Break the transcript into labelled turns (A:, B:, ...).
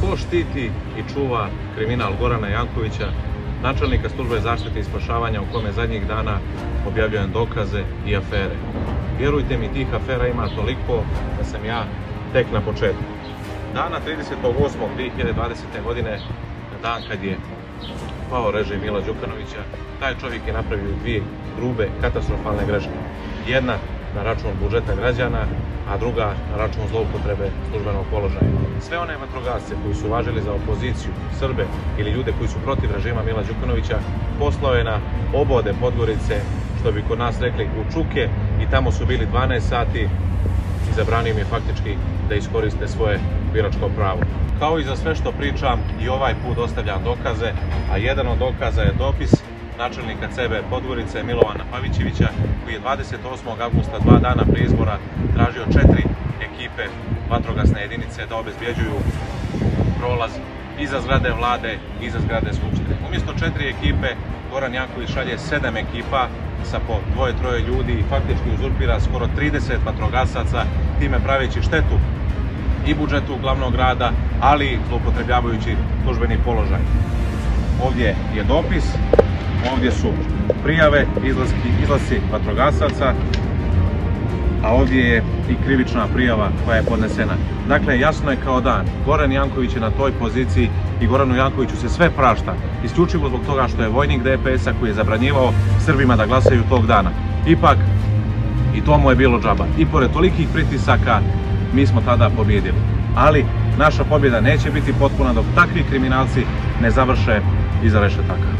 A: Ko štiti i čuva kriminal Gorana Jankovića, načelnika službe zaštite i spašavanja u kome zadnjih dana objavljujem dokaze i afere? Vjerujte mi, tih afera ima toliko da sam ja tek na početku. Dana 30.8.2020. godine, na dan kad je pao režim Mila Đukanovića, taj čovjek je napravio dvije grube, katastrofalne greške. Jedna na račun budžeta građana, a druga na račun zloupotrebe službenog položaja. Sve one vatrogasce koji su važili za opoziciju, Srbe ili ljude koji su protiv režima Mila Đukanovića, poslao je na obode Podgorice, što bi kod nas rekli u čuke, i tamo su bili 12 sati i zabranio im je faktički da iskoriste svoje biračko pravo. Kao i za sve što pričam, i ovaj put ostavljam dokaze, a jedan od dokaza je dopis načelnika CB Podgorice Milovana Pavićevića, koji je 28. avgusta, 2 dana prije izbora, tražio 4 ekipe vatrogasne jedinice da obezbjeđuju prolaz iza zgrade vlade i iza zgrade skupštine. Umjesto 4 ekipe, Goran Janković šalje 7 ekipa sa po 2-3 ljudi i faktički uzurpira skoro 30 vatrogasaca, time praveći štetu i budžetu glavnog grada, ali i zloupotrebljavajući službeni položaj. Ovdje je dopis, ovdje su prijave, izlasci vatrogasaca, a ovdje je i krivična prijava koja je podnesena. Dakle, jasno je kao dan, Goran Janković je na toj poziciji i Goranu Jankoviću se sve prašta, isključivo zbog toga što je vojnik DPS-a koji je zabranjivao Srbima da glasaju tog dana. Ipak, i to mu je bilo džaba. I pored tolikih pritisaka, mi smo tada pobjedili. Ali naša pobjeda neće biti potpuna dok takvi kriminalci ne završe iza rešetaka.